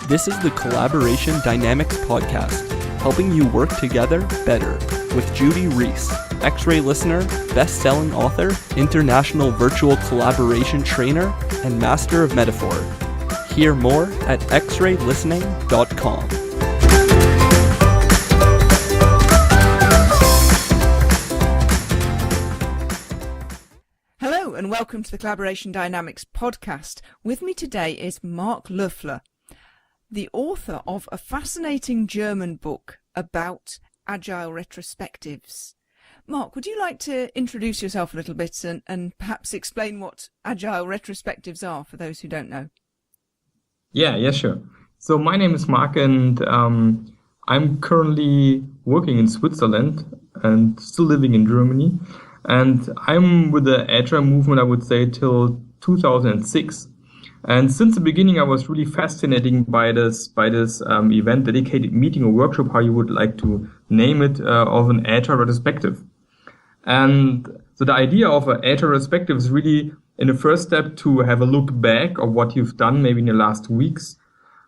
This is the Collaboration Dynamics podcast, helping you work together better with Judy Rees, X-Ray listener, best-selling author, international virtual collaboration trainer, and master of metaphor. Hear more at xraylistening.com. Hello and welcome to the Collaboration Dynamics podcast. With me today is Marc Loeffler, the author of a fascinating German book about agile retrospectives. Marc, would you like to introduce yourself a little bit and perhaps explain what agile retrospectives are for those who don't know? Yeah, sure. So my name is Marc, and I'm currently working in Switzerland and still living in Germany. And I'm with the Agile movement, I would say, till 2006. And since the beginning, I was really fascinated by this event, dedicated meeting or workshop, how you would like to name it, of an Agile retrospective. And so the idea of an Agile retrospective is really, in the first step, to have a look back of what you've done maybe in the last weeks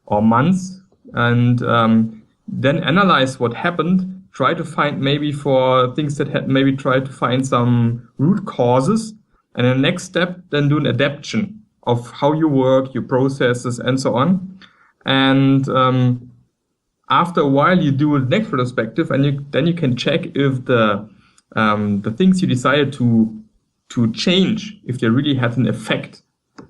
or months, and then analyze what happened. Try to find maybe for things that had maybe try to find some root causes, and the next step then do an adaptation of how you work, your processes, and so on. And after a while, you do a next retrospective, and then you can check if the things you decided to change, if they really had an effect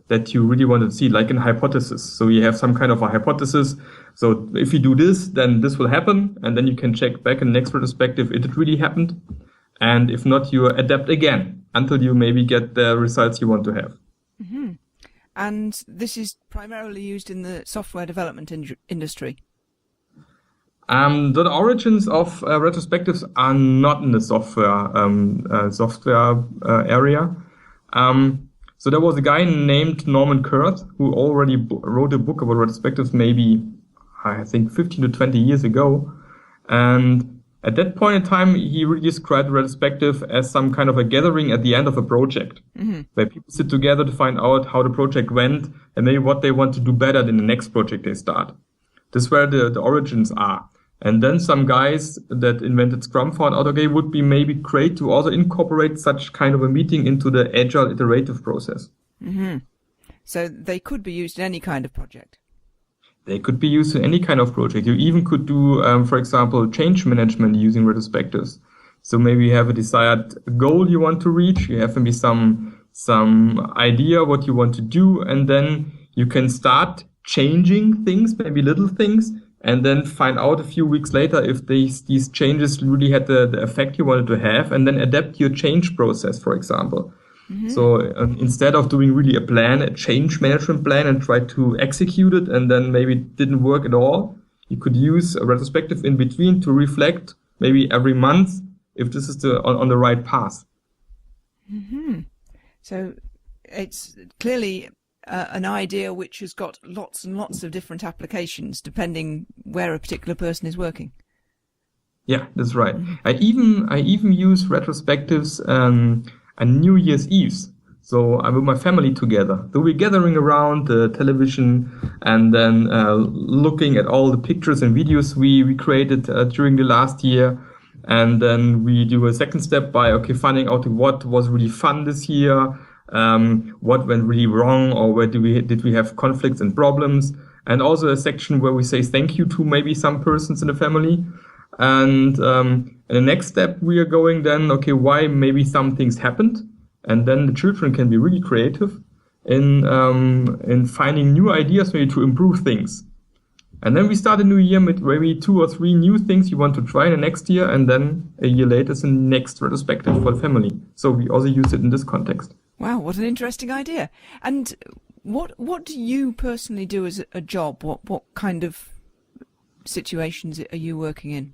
that you really want to see, like a hypothesis. So you have some kind of a hypothesis. So if you do this, then this will happen. And then you can check back in the next retrospective if it really happened. And if not, you adapt again until you maybe get the results you want to have. Mm-hmm. And this is primarily used in the software development industry. The origins of retrospectives are not in the software area. So there was a guy named Norman Kurth who already wrote a book about retrospectives maybe, I think, 15 to 20 years ago. And at that point in time, he really described retrospective as some kind of a gathering at the end of a project, where people sit together to find out how the project went and maybe what they want to do better than the next project they start. This is where the origins are. And then some guys that invented Scrum found out, okay, it would be maybe great to also incorporate such kind of a meeting into the agile iterative process. Mm-hmm. So they could be used in any kind of project. They could be used in any kind of project. You even could do, for example, change management using retrospectives. So maybe you have a desired goal you want to reach. You have maybe some idea what you want to do, and then you can start changing things, maybe little things, and then find out a few weeks later if these changes really had the effect you wanted to have, and then adapt your change process, for example. Mm-hmm. So instead of doing really a change management plan, and try to execute it, and then maybe it didn't work at all, you could use a retrospective in between to reflect maybe every month if this is on the right path. Mm-hmm. So it's clearly an idea which has got lots and lots of different applications depending where a particular person is working. Yeah, that's right. I even use retrospectives on New Year's Eve. So I'm with my family together. So we're gathering around the television and then looking at all the pictures and videos we created during the last year. And then we do a second step by finding out what was really fun this year. What went really wrong, or where did we have conflicts and problems, and also a section where we say thank you to maybe some persons in the family. And the next step we are going then, why maybe some things happened, and then the children can be really creative in finding new ideas maybe to improve things. And then we start a new year with maybe 2 or 3 new things you want to try in the next year, and then a year later is the next retrospective for the family. So we also use it in this context. Wow, what an interesting idea. And what do you personally do as a job? What kind of situations are you working in?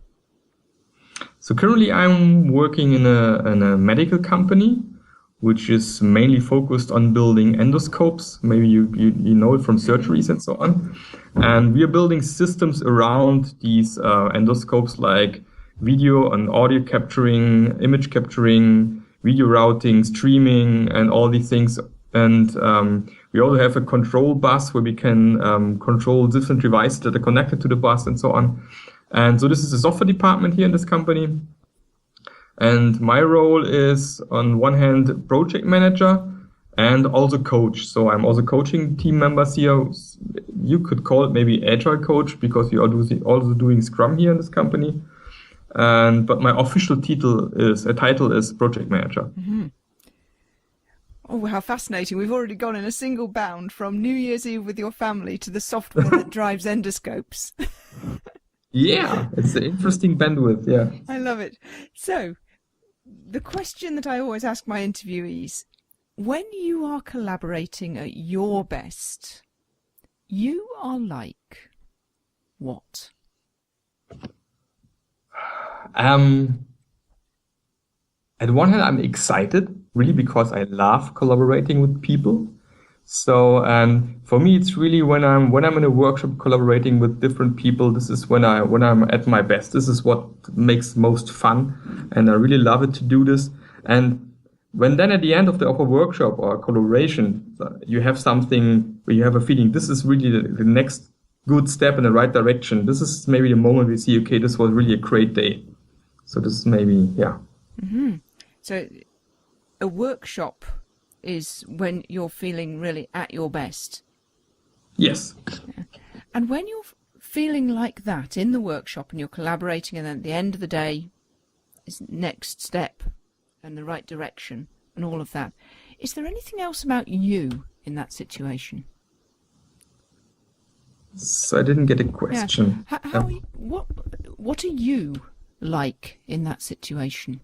So currently I'm working in a medical company, which is mainly focused on building endoscopes. Maybe you know it from surgeries and so on. And we are building systems around these endoscopes, like video and audio capturing, image capturing, video routing, streaming, and all these things And we also have a control bus where we can control different devices that are connected to the bus and so on. And so this is the software department here in this company. And my role is, on one hand, project manager and also coach. So I'm also coaching team members here. You could call it maybe agile coach, because we are also doing Scrum here in this company. But my official title is project manager. Mm-hmm. Oh, how fascinating. We've already gone in a single bound from New Year's Eve with your family to the software that drives endoscopes. Yeah, it's an interesting bandwidth, yeah. I love it. So, the question that I always ask my interviewees, when you are collaborating at your best, you are like what? At one hand, I'm excited, really, because I love collaborating with people. So, and for me, it's really when I'm in a workshop collaborating with different people, this is when I'm at my best. This is what makes most fun, and I really love it to do this. And when then at the end of a workshop or a collaboration, you have something where you have a feeling, this is really the next good step in the right direction. This is maybe the moment we see, okay, this was really a great day. So this is maybe, yeah. Mm-hmm. So a workshop is when you're feeling really at your best. Yes. Yeah. And when you're feeling like that in the workshop and you're collaborating, and then at the end of the day is next step and the right direction and all of that, is there anything else about you in that situation? So I didn't get a question. Yeah. What are you like in that situation?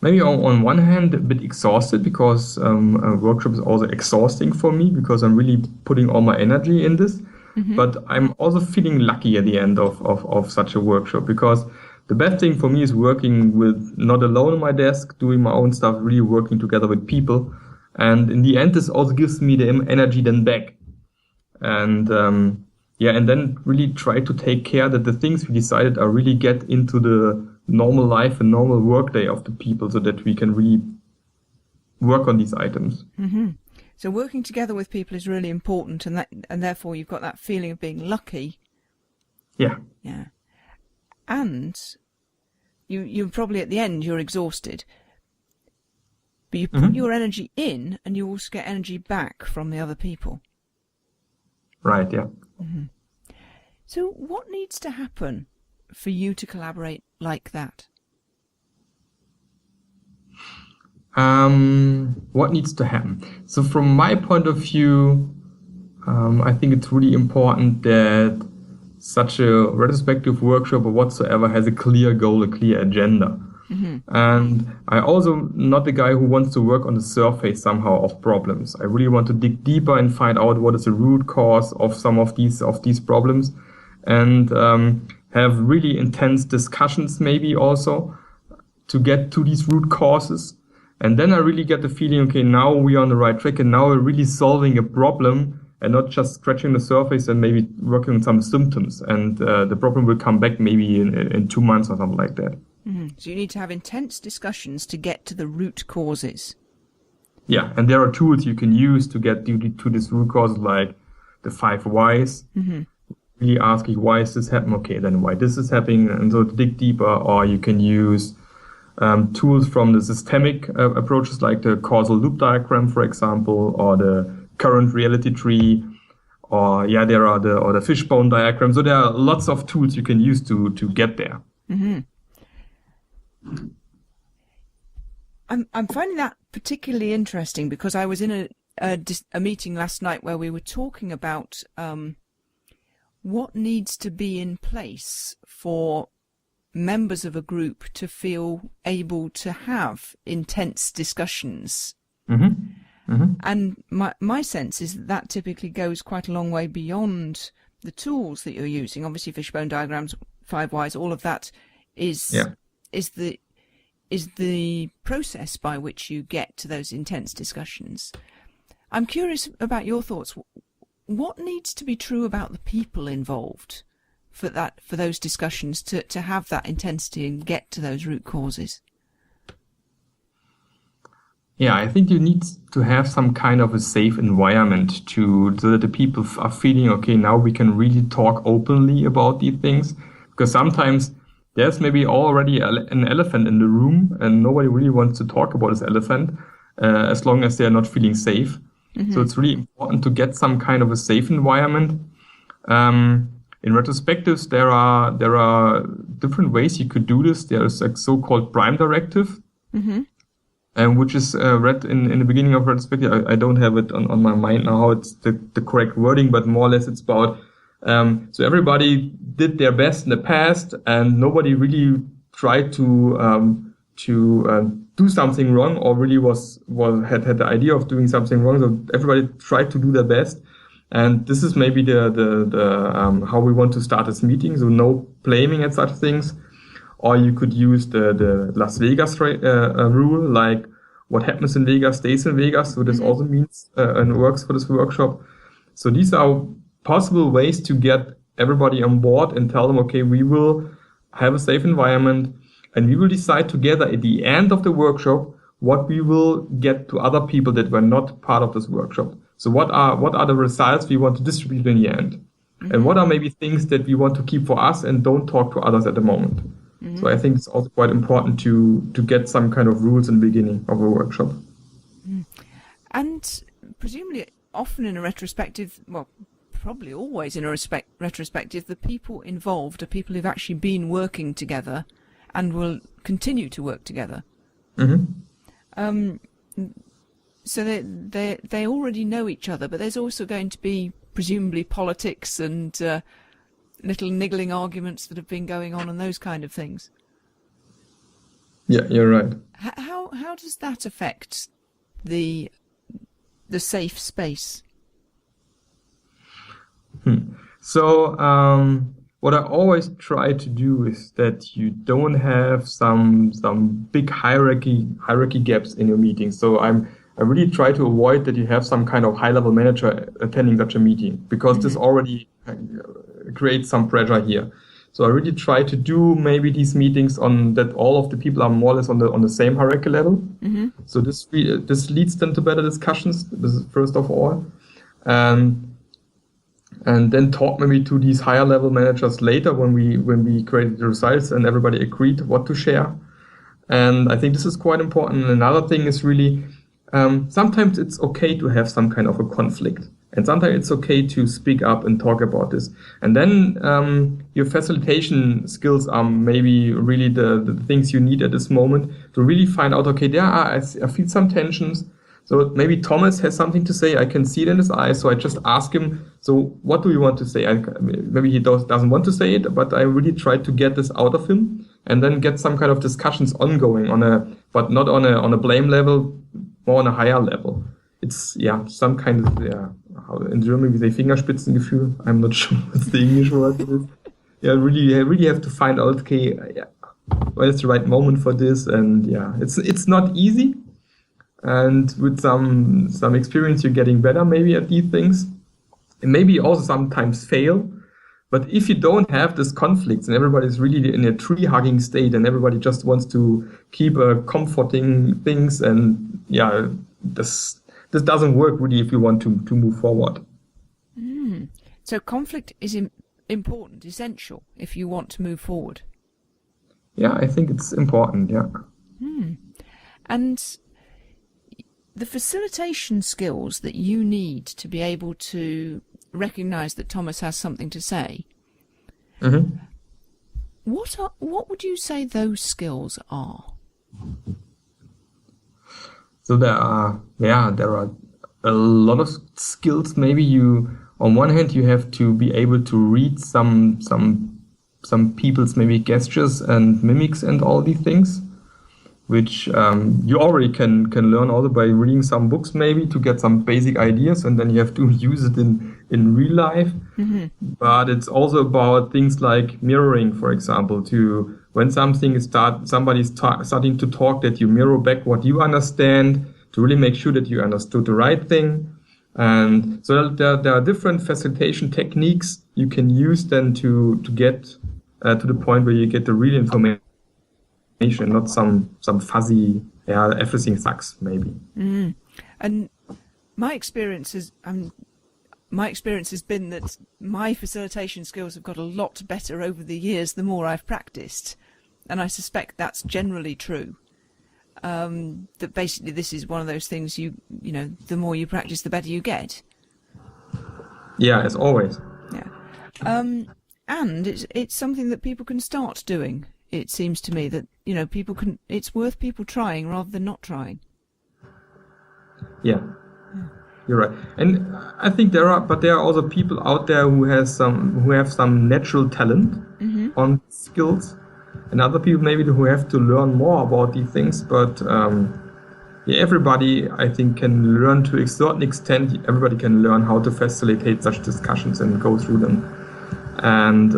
Maybe on one hand, a bit exhausted, because a workshop is also exhausting for me, because I'm really putting all my energy in this. Mm-hmm. But I'm also feeling lucky at the end of such a workshop, because the best thing for me is working with, not alone on my desk, doing my own stuff, really working together with people. And in the end, this also gives me the energy then back. And and then really try to take care that the things we decided are really get into the normal life and normal workday of the people, so that we can really work on these items. Mm-hmm. So working together with people is really important, and therefore you've got that feeling of being lucky. Yeah. Yeah. And you probably at the end you're exhausted, but you put your energy in, and you also get energy back from the other people. Right. Yeah. Mm-hmm. So what needs to happen for you to collaborate like that? What needs to happen? So from my point of view, I think it's really important that such a retrospective workshop or whatsoever has a clear goal, a clear agenda. Mm-hmm. And I also not the guy who wants to work on the surface somehow of problems. I really want to dig deeper and find out what is the root cause of some of these problems, and have really intense discussions maybe also to get to these root causes. And then I really get the feeling, okay, now we are on the right track, and now we're really solving a problem and not just scratching the surface and maybe working on some symptoms. And the problem will come back maybe in 2 months or something like that. Mm-hmm. So you need to have intense discussions to get to the root causes. Yeah, and there are tools you can use to get to this root cause, like the 5 whys. Mm-hmm. Really asking, why is this happening? Okay, then why this is happening? And so to dig deeper, or you can use tools from the systemic approaches, like the causal loop diagram, for example, or the current reality tree, or there are the fishbone diagram. So there are lots of tools you can use to get there. Mm-hmm. I'm finding that particularly interesting, because I was in a meeting last night where we were talking about what needs to be in place for members of a group to feel able to have intense discussions. Mm-hmm. Mm-hmm. And my sense is that typically goes quite a long way beyond the tools that you're using. Obviously, fishbone diagrams, 5 whys, all of that is the process by which you get to those intense discussions. I'm curious about your thoughts. What needs to be true about the people involved for those discussions to have that intensity and get to those root causes? Yeah, I think you need to have some kind of a safe environment so that the people are feeling, okay, now we can really talk openly about these things. Because sometimes there's maybe already an elephant in the room and nobody really wants to talk about this elephant as long as they're not feeling safe. So it's really important to get some kind of a safe environment. In retrospectives, there are different ways you could do this. There's a so-called prime directive. Which is read in the beginning of retrospective. I don't have it on my mind now how it's the correct wording, but more or less it's about so everybody did their best in the past and nobody really tried to do something wrong or really had the idea of doing something wrong. So everybody tried to do their best. And this is maybe the how we want to start this meeting. So no blaming at such things. Or you could use the Las Vegas rule, like what happens in Vegas stays in Vegas. So this also means and works for this workshop. So these are possible ways to get everybody on board and tell them, okay, we will have a safe environment and we will decide together at the end of the workshop what we will get to other people that were not part of this workshop. So what are the results we want to distribute in the end? And what are maybe things that we want to keep for us and don't talk to others at the moment? So I think it's also quite important to get some kind of rules in the beginning of a workshop. And presumably often in a retrospective, well, probably always in a retrospective, the people involved are people who've actually been working together and will continue to work together. So they already know each other, but there's also going to be presumably politics and little niggling arguments that have been going on and those kind of things. Yeah, you're right. How does that affect the safe space? So what I always try to do is that you don't have some big hierarchy gaps in your meeting. So I really try to avoid that you have some kind of high-level manager attending such a meeting, because this already creates some pressure here. So I really try to do maybe these meetings on that all of the people are more or less on the same hierarchy level. So this leads them to better discussions. This is first of all, and then talk maybe to these higher level managers later when we created the results and everybody agreed what to share. And I think this is quite important. And another thing is really sometimes it's okay to have some kind of a conflict. And sometimes it's okay to speak up and talk about this. And then your facilitation skills are maybe really the things you need at this moment to really find out, okay, I feel some tensions. So maybe Thomas has something to say. I can see it in his eyes. So I just ask him, so what do you want to say? Maybe he doesn't want to say it, but I really try to get this out of him and then get some kind of discussions ongoing but not on a blame level, more on a higher level. It's some kind of how in German we say Fingerspitzengefühl. I'm not sure what's the English word for this. Really have to find out, okay, when is the right moment for this, and it's not easy. And with some experience, you're getting better maybe at these things, and maybe also sometimes fail. But if you don't have this conflicts and everybody's really in a tree-hugging state and everybody just wants to keep comforting things, and this doesn't work really if you want to move forward. So conflict is important, essential, if you want to move forward. Yeah, I think it's important, yeah. And the facilitation skills that you need to be able to recognise that Thomas has something to say, what would you say those skills are? So there are a lot of skills. Maybe on one hand, you have to be able to read some people's maybe gestures and mimics and all these things, which you already can learn also by reading some books maybe to get some basic ideas, and then you have to use it in real life. But it's also about things like mirroring, for example, to when somebody's starting to talk, that you mirror back what you understand to really make sure that you understood the right thing. And so there are different facilitation techniques you can use then to get to the point where you get the real information not some fuzzy, everything sucks maybe. And my experience has been that my facilitation skills have got a lot better over the years the more I've practiced, and I suspect that's generally true. That basically this is one of those things you know, the more you practice, the better you get. Yeah, as always. Yeah. And it's something that people can start doing. It seems to me that, you know, it's worth people trying rather than not trying. Yeah. You're right. And I think there are also people out there who have some natural talent on skills, and other people maybe who have to learn more about these things. But everybody, I think, can learn to a certain extent. Everybody can learn how to facilitate such discussions and go through them. And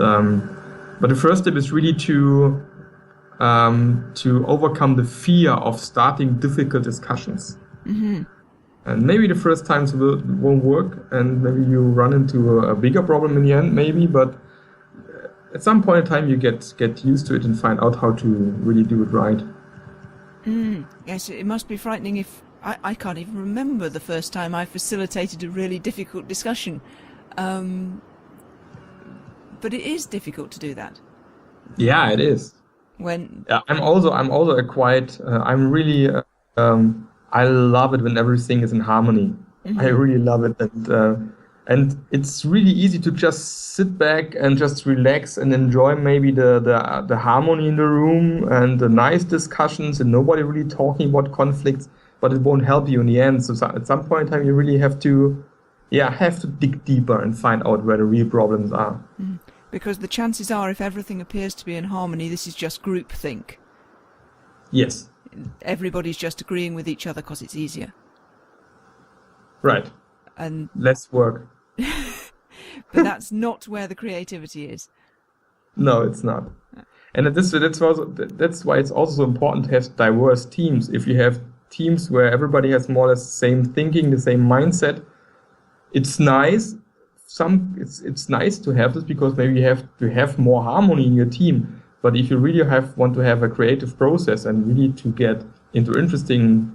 but the first step is really to overcome the fear of starting difficult discussions. And maybe the first times won't work, and maybe you run into a bigger problem in the end, maybe. But at some point in time, you get used to it and find out how to really do it right. Yes, it must be frightening if I can't even remember the first time I facilitated a really difficult discussion. But it is difficult to do that. Yeah, it is. I'm also a quite. I'm really. I love it when everything is in harmony. I really love it, and it's really easy to just sit back and just relax and enjoy maybe the harmony in the room and the nice discussions and nobody really talking about conflicts, but it won't help you in the end. So at some point in time, you really have to dig deeper and find out where the real problems are. Because the chances are, if everything appears to be in harmony, this is just groupthink. Yes. Everybody's just agreeing with each other because it's easier. Right. And less work. But that's not where the creativity is. No, it's not. And that's why it's also so important to have diverse teams. If you have teams where everybody has more or less the same thinking, the same mindset, it's nice. It's nice to have this because maybe you have to have more harmony in your team. But if you really want to have a creative process and really to get into interesting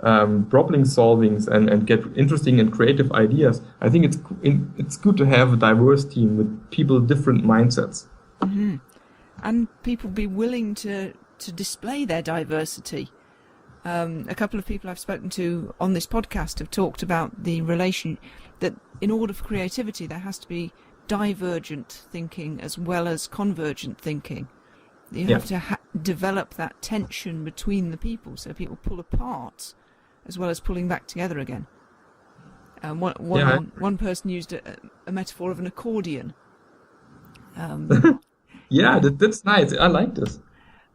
problem solvings and get interesting and creative ideas, I think it's good to have a diverse team with people with different mindsets. And people be willing to display their diversity. A couple of people I've spoken to on this podcast have talked about the relation that in order for creativity there has to be divergent thinking as well as convergent thinking. You have to develop that tension between the people so people pull apart as well as pulling back together again. One person used a metaphor of an accordion. That's nice. I like this.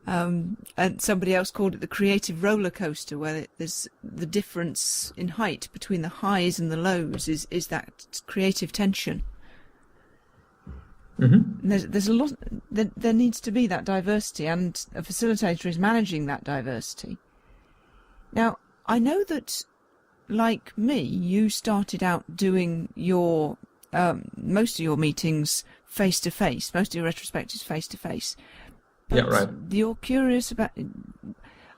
And somebody else called it the creative roller coaster, where there's the difference in height between the highs and the lows is that creative tension. There's a lot. There needs to be that diversity, and a facilitator is managing that diversity. Now, I know that, like me, you started out doing your most of your meetings face to face, most of your retrospectives face to face. Yeah, right.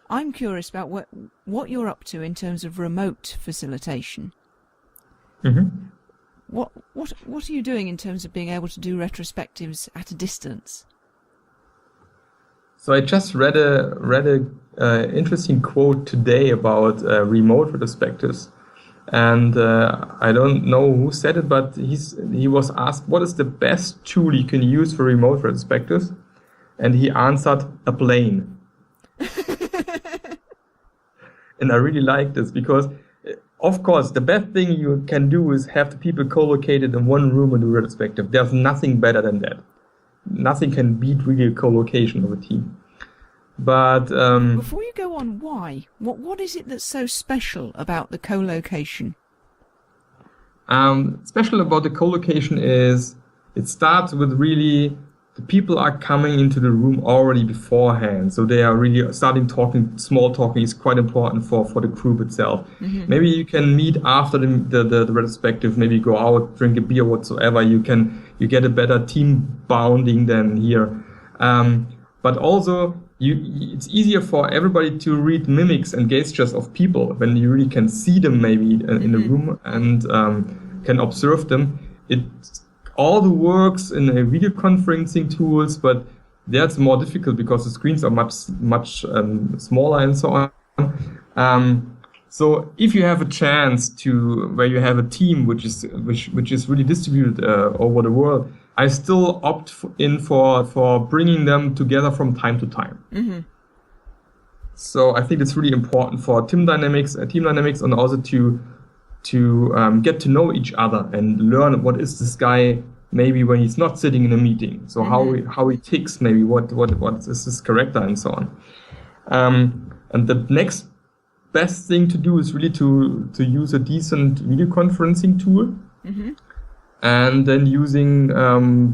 I'm curious about what you're up to in terms of remote facilitation. What are you doing in terms of being able to do retrospectives at a distance? So I just read a interesting quote today about remote retrospectives, and I don't know who said it, but he was asked what is the best tool you can use for remote retrospectives, and he answered a plane. And I really like this because, of course, the best thing you can do is have the people co-located in one room and do retrospective. There's nothing better than that. Nothing can beat really a co-location of a team. But before you go on, why? What is it that's so special about the co-location? Special about the co-location is it starts with really the people are coming into the room already beforehand, so they are really starting talking. Small talking is quite important for the group itself. Maybe you can meet after the retrospective, maybe go out, drink a beer, whatsoever. You get a better team bonding than here. But also it's easier for everybody to read mimics and gestures of people when you really can see them maybe in the room and can observe them. It all the works in a video conferencing tools, but that's more difficult because the screens are much smaller and so on. So if you have a chance to where you have a team which is really distributed over the world, I still opt for bringing them together from time to time. Mm-hmm. So I think it's really important for team dynamics, and also to get to know each other and learn what is this guy maybe when he's not sitting in a meeting. So how he ticks, maybe what is his character and so on. And the next best thing to do is really to use a decent video conferencing tool. Mm-hmm. And then using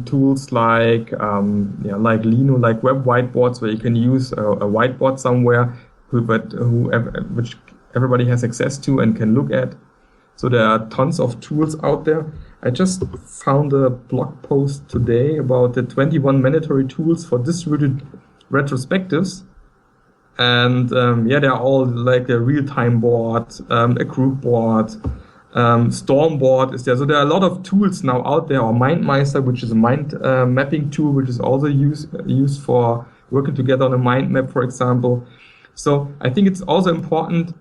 tools like Lino, like web whiteboards, where you can use a whiteboard somewhere, which everybody has access to and can look at. So there are tons of tools out there. I just found a blog post today about the 21 mandatory tools for distributed retrospectives. And they're all like a real-time board, a group board, Stormboard is there. So there are a lot of tools now out there, or MindMeister, which is a mind mapping tool, which is also used for working together on a mind map, for example. So I think it's also important,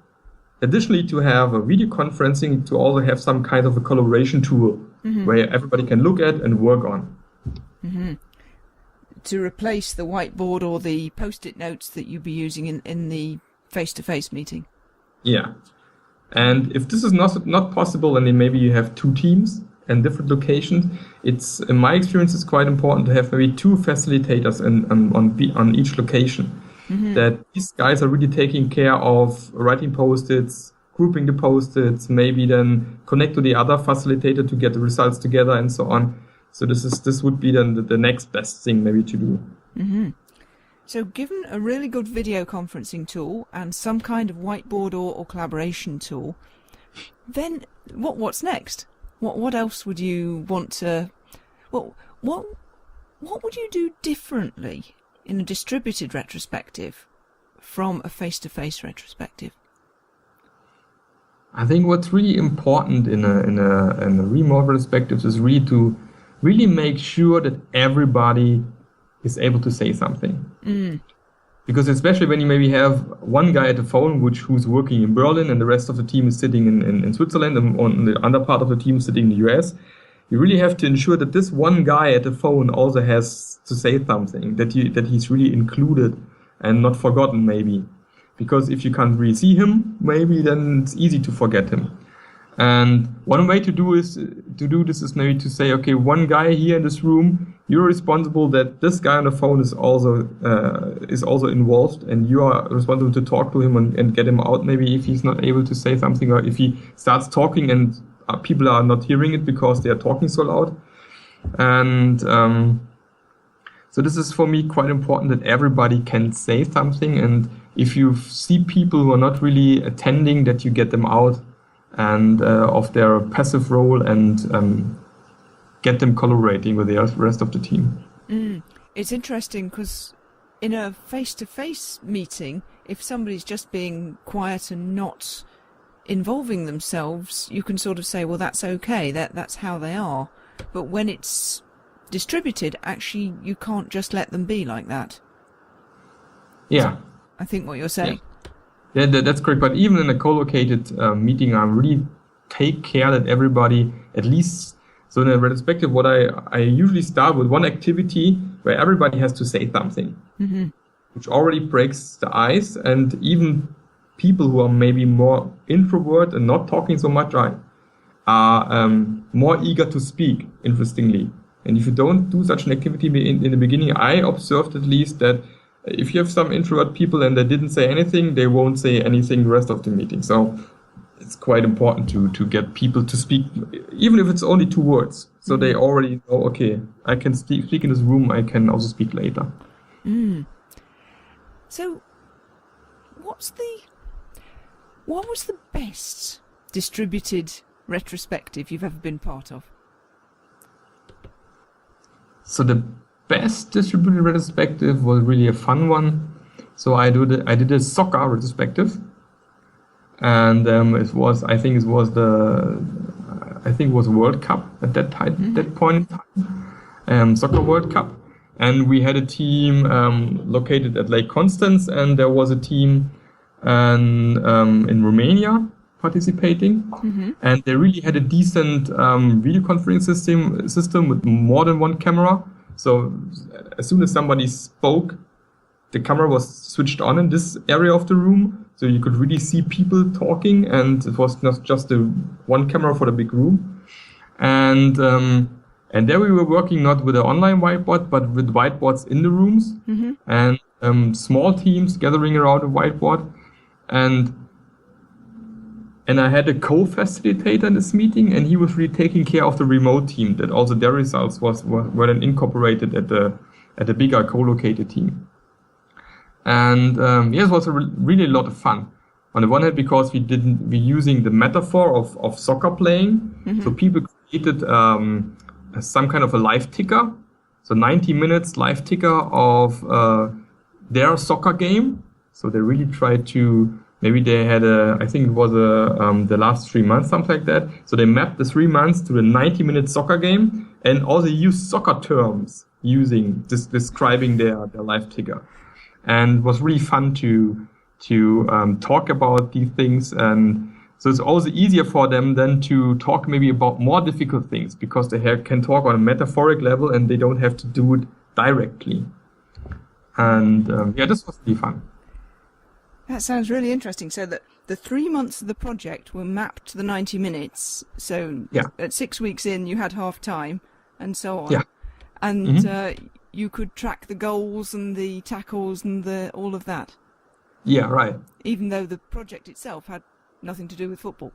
additionally, to have a video conferencing, to also have some kind of a collaboration tool where everybody can look at and work on. Mm-hmm. To replace the whiteboard or the post-it notes that you'd be using in the face-to-face meeting. Yeah. And if this is not possible, and then maybe you have two teams and different locations, it's, in my experience, it's quite important to have maybe two facilitators on each location. Mm-hmm. That these guys are really taking care of writing post-its, grouping the post-its, maybe then connect to the other facilitator to get the results together and so on. So this would be then the next best thing maybe to do. Mm-hmm. So given a really good video conferencing tool and some kind of whiteboard or collaboration tool, then what's next? What else would you want to... What would you do differently in a distributed retrospective from a face-to-face retrospective? I think what's really important in a remote retrospective is really to really make sure that everybody is able to say something. Mm. Because especially when you maybe have one guy at the phone who's working in Berlin and the rest of the team is sitting in Switzerland, and on the other part of the team sitting in the US, you really have to ensure that this one guy at the phone also has to say something, that he's really included and not forgotten maybe. Because if you can't really see him, maybe then it's easy to forget him. And one way to do this is maybe to say, okay, one guy here in this room, you're responsible that this guy on the phone is also involved, and you are responsible to talk to him and get him out. Maybe if he's not able to say something, or if he starts talking and people are not hearing it because they are talking so loud. And so this is for me quite important, that everybody can say something. And if you see people who are not really attending, that you get them out and of their passive role and get them collaborating with the rest of the team. It's interesting because in a face-to-face meeting, if somebody's just being quiet and not involving themselves, you can sort of say, well, that's okay, that's how they are. But when it's distributed, actually, you can't just let them be like that. Yeah. I think what you're saying. Yeah, that's correct. But even in a co-located meeting, I really take care that everybody, at least, so in a retrospective, what I usually start with one activity where everybody has to say something, which already breaks the ice, and even people who are maybe more introvert and not talking so much are more eager to speak, interestingly. And if you don't do such an activity in the beginning, I observed at least that if you have some introvert people and they didn't say anything, they won't say anything the rest of the meeting. So it's quite important to get people to speak, even if it's only 2 words. So they already know, okay, I can speak in this room, I can also speak later. So what was the best distributed retrospective you've ever been part of? So the best distributed retrospective was really a fun one. So I did a soccer retrospective, and I think it was World Cup at that time, that point in time, Soccer World Cup, and we had a team located at Lake Constance, and there was a team in Romania participating, and they really had a decent video conferencing system with more than one camera. So as soon as somebody spoke, the camera was switched on in this area of the room, so you could really see people talking, and it was not just the one camera for the big room. And there we were working not with an online whiteboard, but with whiteboards in the rooms, and small teams gathering around a whiteboard. And I had a co-facilitator in this meeting, and he was really taking care of the remote team, that also their results were then incorporated at the bigger co-located team. And it was really a lot of fun. On the one hand, because we're using the metaphor of soccer playing, so people created some kind of a live ticker, so 90 minutes live ticker of their soccer game. So they really tried to. Maybe they had I think it was the last 3 months, something like that. So they mapped the 3 months to the 90-minute soccer game, and also used soccer terms describing their live ticker. And it was really fun to talk about these things. And so it's also easier for them then to talk maybe about more difficult things, because they can talk on a metaphoric level and they don't have to do it directly. And this was really fun. That sounds really interesting. So that the 3 months of the project were mapped to the 90 minutes. So at 6 weeks in, you had half time and so on. Yeah. And you could track the goals and the tackles and all of that. Yeah, right. Even though the project itself had nothing to do with football.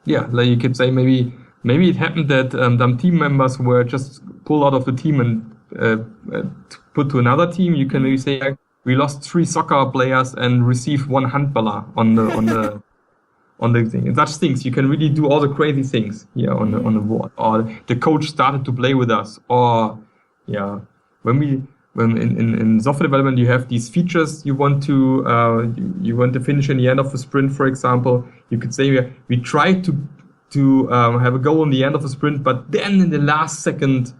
Yeah, like you could say maybe it happened that some team members were just pulled out of the team and put to another team. You can maybe say, like, we lost 3 soccer players and received 1 handballer on the thing. And such things, you can really do all the crazy things here on the board. Or the coach started to play with us. Or when in software development you have these features you want to finish in the end of a sprint, for example. You could say we tried to have a goal in the end of the sprint, but then in the last second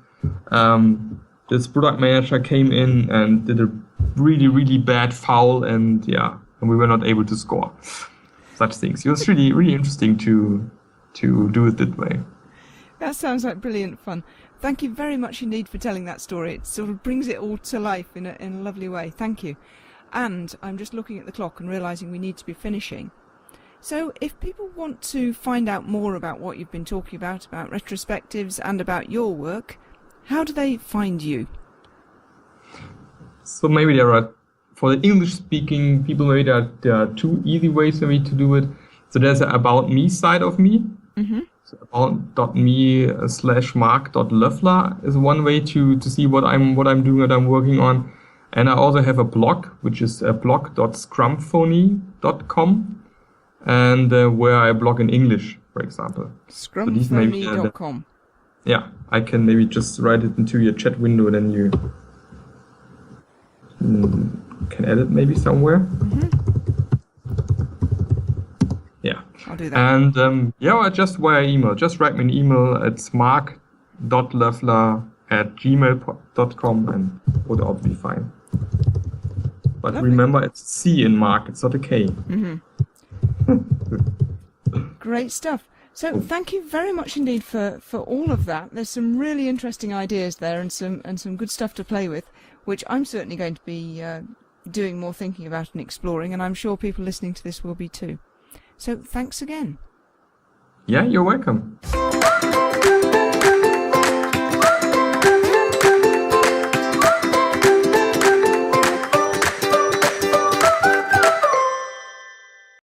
this product manager came in and did a really, really bad foul, and we were not able to score. Such things. It was really, really interesting to do it that way. That sounds like brilliant fun. Thank you very much indeed for telling that story. It sort of brings it all to life in a lovely way. Thank you. And I'm just looking at the clock and realising we need to be finishing. So if people want to find out more about what you've been talking about retrospectives and about your work, how do they find you? So maybe for the English-speaking people, maybe there are 2 easy ways for me to do it. So there's an About Me side of me. So about.me/marc.loeffler is one way to see what I'm doing, what I'm working on. And I also have a blog, which is blog.scrumphony.com, and where I blog in English, for example. Scrumphony.com. I can maybe just write it into your chat window, then you can edit maybe somewhere. I'll do that. And just via email. Just write me an email. It's marc.loeffler@gmail.com, and it would all be fine. But lovely. Remember, it's C in Marc. It's not a K. Great stuff. So thank you very much indeed for all of that. There's some really interesting ideas there, and some good stuff to play with, which I'm certainly going to be doing more thinking about and exploring, and I'm sure people listening to this will be too. So thanks again. Yeah, you're welcome.